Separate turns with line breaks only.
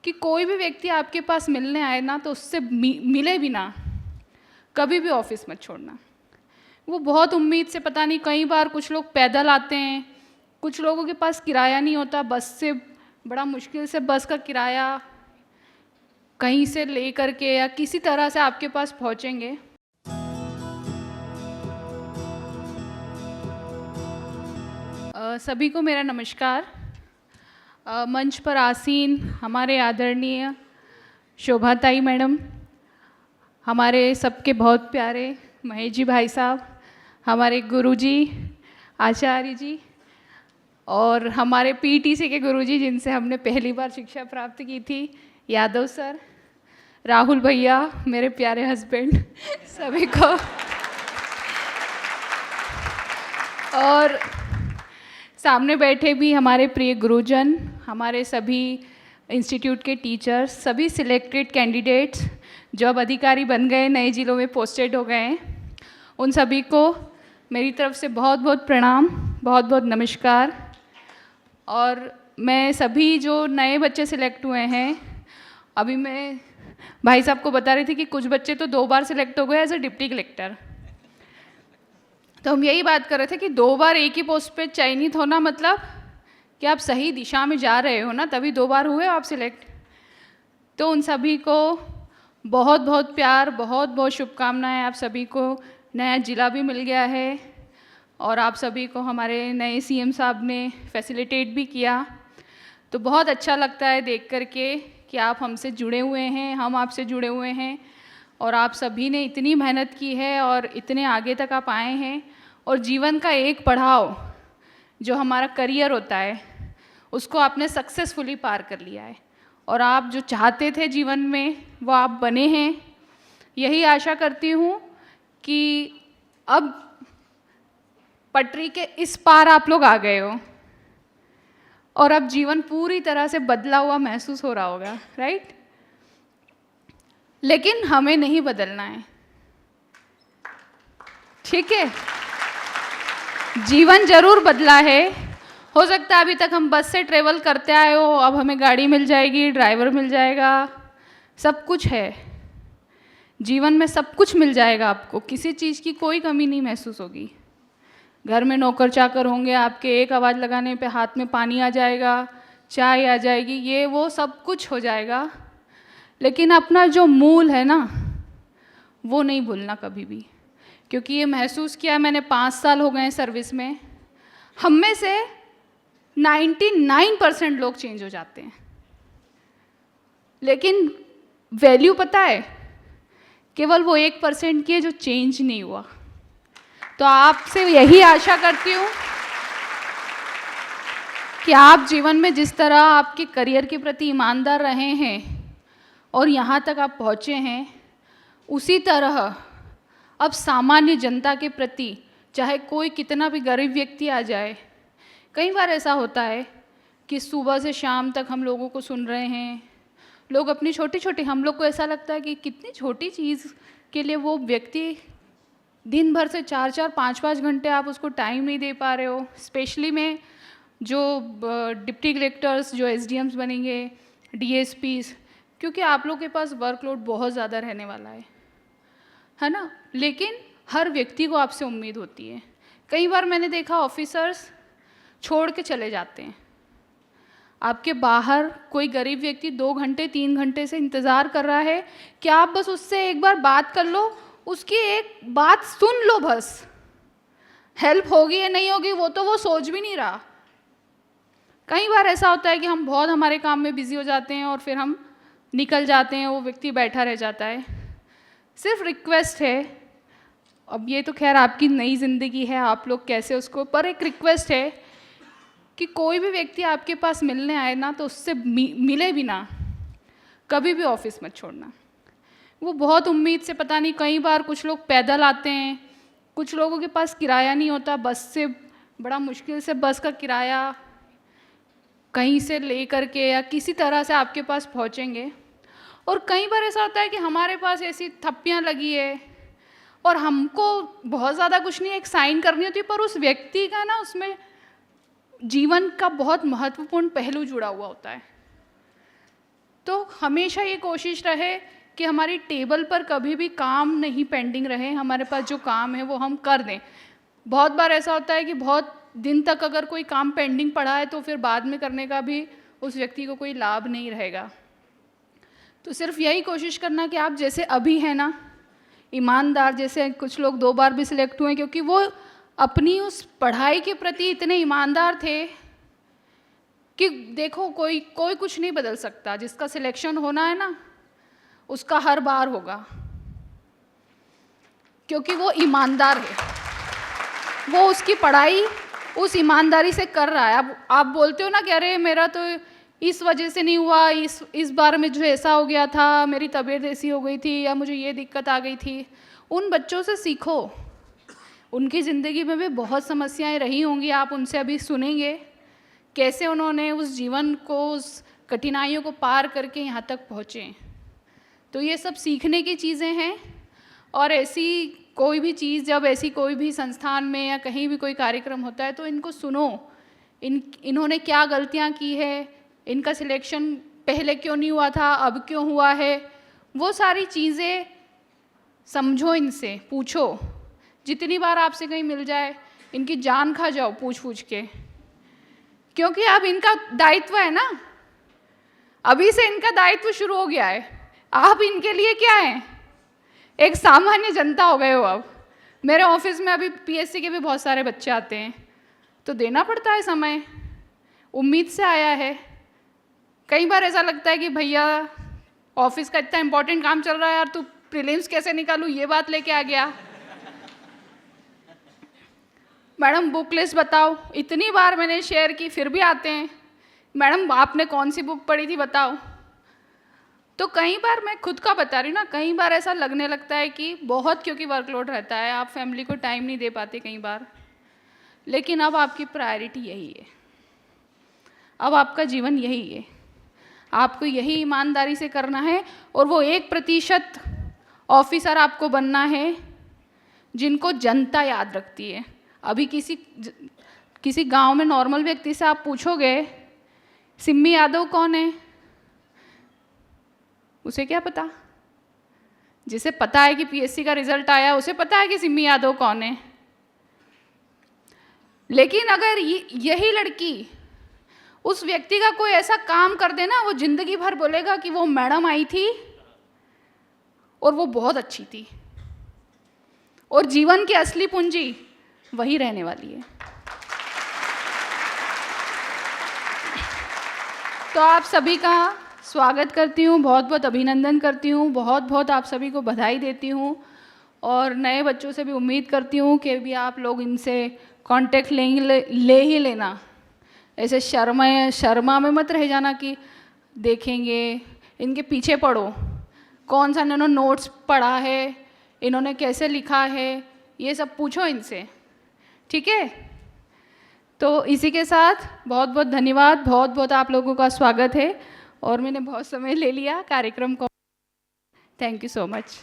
कि कोई भी व्यक्ति आपके पास मिलने आए ना तो उससे मिले भी ना, कभी भी ऑफिस मत छोड़ना। वो बहुत उम्मीद से, पता नहीं, कई बार कुछ लोग पैदल आते हैं, कुछ लोगों के पास किराया नहीं होता, बस से बड़ा मुश्किल से बस का किराया कहीं से ले करके या किसी तरह से आपके पास पहुंचेंगे। सभी को मेरा नमस्कार। मंच पर आसीन हमारे आदरणीय शोभाताई मैडम, हमारे सबके बहुत प्यारे महेश जी भाई साहब, हमारे गुरुजी आचार्य जी, और हमारे पीटीसी के गुरुजी जिनसे हमने पहली बार शिक्षा प्राप्त की थी, यादव सर, राहुल भैया, मेरे प्यारे हस्बैंड, सभी को, और सामने बैठे भी हमारे प्रिय गुरुजन, हमारे सभी इंस्टीट्यूट के टीचर्स, सभी सिलेक्टेड कैंडिडेट्स जो अब अधिकारी बन गए, नए जिलों में पोस्टेड हो गए हैं, उन सभी को मेरी तरफ से बहुत बहुत प्रणाम, बहुत बहुत नमस्कार। और मैं सभी जो नए बच्चे सिलेक्ट हुए हैं, अभी मैं भाई साहब को बता रही थी कि कुछ बच्चे तो 2 बार सिलेक्ट हो गए एज ए डिप्टी कलेक्टर। तो हम यही बात कर रहे थे कि 2 बार एक ही पोस्ट पे चयनित होना मतलब कि आप सही दिशा में जा रहे हो ना, तभी 2 बार हुए आप सिलेक्ट। तो उन सभी को बहुत बहुत प्यार, बहुत बहुत शुभकामनाएं। आप सभी को नया जिला भी मिल गया है और आप सभी को हमारे नए सीएम साहब ने फैसिलिटेट भी किया, तो बहुत अच्छा लगता है देख करके कि आप हमसे जुड़े हुए हैं, हम आपसे जुड़े हुए हैं, और आप सभी ने इतनी मेहनत की है और इतने आगे तक आप आए हैं। और जीवन का एक पड़ाव जो हमारा करियर होता है, उसको आपने सक्सेसफुली पार कर लिया है, और आप जो चाहते थे जीवन में वो आप बने हैं। यही आशा करती हूँ कि अब पटरी के इस पार आप लोग आ गए हो और अब जीवन पूरी तरह से बदला हुआ महसूस हो रहा होगा, राइट? लेकिन हमें नहीं बदलना है, ठीक है? जीवन जरूर बदला है। हो सकता है अभी तक हम बस से ट्रेवल करते आए हो, अब हमें गाड़ी मिल जाएगी, ड्राइवर मिल जाएगा, सब कुछ है जीवन में, सब कुछ मिल जाएगा आपको, किसी चीज़ की कोई कमी नहीं महसूस होगी। घर में नौकर चाकर होंगे, आपके एक आवाज़ लगाने पे हाथ में पानी आ जाएगा, चाय आ जाएगी, ये वो सब कुछ हो जाएगा। लेकिन अपना जो मूल है ना, वो नहीं भूलना कभी भी, क्योंकि ये महसूस किया मैंने, 5 साल हो गए हैं सर्विस में, हम में से 99% लोग चेंज हो जाते हैं, लेकिन वैल्यू पता है केवल वो 1% की है जो चेंज नहीं हुआ। तो आपसे यही आशा करती हूँ कि आप जीवन में जिस तरह आपके करियर के प्रति ईमानदार रहे हैं और यहाँ तक आप पहुँचे हैं, उसी तरह अब सामान्य जनता के प्रति, चाहे कोई कितना भी गरीब व्यक्ति आ जाए, कई बार ऐसा होता है कि सुबह से शाम तक हम लोगों को सुन रहे हैं, लोग अपनी छोटी छोटी, हम लोग को ऐसा लगता है कि कितनी छोटी चीज़ के लिए वो व्यक्ति दिन भर से 4-4, 5-5 घंटे आप उसको टाइम नहीं दे पा रहे हो। स्पेशली में जो डिप्टी कलेक्टर्स, जो एसडीएम्स बनेंगे, डीएसपीस, क्योंकि आप लोग के पास वर्कलोड बहुत ज़्यादा रहने वाला है ना? लेकिन हर व्यक्ति को आपसे उम्मीद होती है। कई बार मैंने देखा ऑफिसर्स छोड़ के चले जाते हैं, आपके बाहर कोई गरीब व्यक्ति 2 घंटे 3 घंटे से इंतज़ार कर रहा है कि आप बस उससे एक बार बात कर लो, उसकी एक बात सुन लो, बस हेल्प होगी या नहीं होगी वो तो वो सोच भी नहीं रहा। कई बार ऐसा होता है कि हम बहुत हमारे काम में बिजी हो जाते हैं और फिर हम निकल जाते हैं, वो व्यक्ति बैठा रह जाता है। सिर्फ रिक्वेस्ट है, अब ये तो खैर आपकी नई ज़िंदगी है, आप लोग कैसे उसको, पर एक रिक्वेस्ट है कि कोई भी व्यक्ति आपके पास मिलने आए ना तो उससे मिले भी ना, कभी भी ऑफिस मत छोड़ना। वो बहुत उम्मीद से, पता नहीं, कई बार कुछ लोग पैदल आते हैं, कुछ लोगों के पास किराया नहीं होता, बस से बड़ा मुश्किल से बस का किराया कहीं से ले करके या किसी तरह से आपके पास पहुँचेंगे। और कई बार ऐसा होता है कि हमारे पास ऐसी थप्पियाँ लगी है और हमको बहुत ज़्यादा कुछ नहीं, एक साइन करनी होती है, पर उस व्यक्ति का ना उसमें जीवन का बहुत महत्वपूर्ण पहलू जुड़ा हुआ होता है। तो हमेशा ये कोशिश रहे कि हमारी टेबल पर कभी भी काम नहीं पेंडिंग रहे, हमारे पास जो काम है वो हम कर दें। बहुत बार ऐसा होता है कि बहुत दिन तक अगर कोई काम पेंडिंग पड़ा है तो फिर बाद में करने का भी उस व्यक्ति को कोई लाभ नहीं रहेगा। तो सिर्फ यही कोशिश करना कि आप जैसे अभी हैं ना, ईमानदार, जैसे कुछ लोग 2 बार भी सिलेक्ट हुए क्योंकि वो अपनी उस पढ़ाई के प्रति इतने ईमानदार थे कि देखो कोई कुछ नहीं बदल सकता, जिसका सिलेक्शन होना है ना उसका हर बार होगा, क्योंकि वो ईमानदार है, वो उसकी पढ़ाई उस ईमानदारी से कर रहा है। अब आप बोलते हो ना कि अरे मेरा तो इस वजह से नहीं हुआ, इस बार में जो ऐसा हो गया था, मेरी तबीयत ऐसी हो गई थी या मुझे ये दिक्कत आ गई थी। उन बच्चों से सीखो, उनकी ज़िंदगी में भी बहुत समस्याएं रही होंगी, आप उनसे अभी सुनेंगे कैसे उन्होंने उस जीवन को, उस कठिनाइयों को पार करके यहाँ तक पहुँचे। तो ये सब सीखने की चीज़ें हैं। और ऐसी कोई भी चीज़, जब ऐसी कोई भी संस्थान में या कहीं भी कोई कार्यक्रम होता है तो इनको सुनो, इन्होंने क्या गलतियाँ की है, इनका सिलेक्शन पहले क्यों नहीं हुआ था, अब क्यों हुआ है, वो सारी चीज़ें समझो, इनसे पूछो। जितनी बार आपसे कहीं मिल जाए इनकी जान खा जाओ पूछ के, क्योंकि अब इनका दायित्व है ना, अभी से इनका दायित्व शुरू हो गया है। आप इनके लिए क्या हैं, एक सामान्य जनता हो गए हो। अब मेरे ऑफिस में अभी पीएससी के भी बहुत सारे बच्चे आते हैं, तो देना पड़ता है समय, उम्मीद से आया है। कई बार ऐसा लगता है कि भैया ऑफिस का इतना इम्पोर्टेंट काम चल रहा है यार, तू प्रीलिम्स कैसे निकालूँ ये बात लेके आ गया। मैडम बुक लिस्ट बताओ, इतनी बार मैंने शेयर की फिर भी आते हैं, मैडम आपने कौन सी बुक पढ़ी थी बताओ। तो कई बार, मैं खुद का बता रही हूँ ना, कई बार ऐसा लगने लगता है कि बहुत, क्योंकि वर्कलोड रहता है, आप फैमिली को टाइम नहीं दे पाते कई बार। लेकिन अब आपकी प्रायोरिटी यही है, अब आपका जीवन यही है, आपको यही ईमानदारी से करना है। और वो 1% ऑफिसर आपको बनना है जिनको जनता याद रखती है। अभी किसी गांव में नॉर्मल व्यक्ति से आप पूछोगे सिम्मी यादव कौन है, उसे क्या पता। जिसे पता है कि पीएससी का रिजल्ट आया उसे पता है कि सिम्मी यादव कौन है। लेकिन अगर यही लड़की उस व्यक्ति का कोई ऐसा काम कर देना, वो जिंदगी भर बोलेगा कि वो मैडम आई थी और वो बहुत अच्छी थी, और जीवन की असली पूंजी वही रहने वाली है। तो आप सभी का स्वागत करती हूँ, बहुत बहुत अभिनंदन करती हूँ, बहुत बहुत आप सभी को बधाई देती हूँ। और नए बच्चों से भी उम्मीद करती हूँ कि भी आप लोग इनसे कांटेक्ट ले ही लेना। ऐसे शर्मा में मत रह जाना कि देखेंगे, इनके पीछे पढ़ो, कौन सा इन्होंने नोट्स पढ़ा है, इन्होंने कैसे लिखा है, ये सब पूछो इनसे, ठीक है। तो इसी के साथ बहुत बहुत धन्यवाद, बहुत बहुत आप लोगों का स्वागत है। और मैंने बहुत समय ले लिया कार्यक्रम को, थैंक यू सो मच।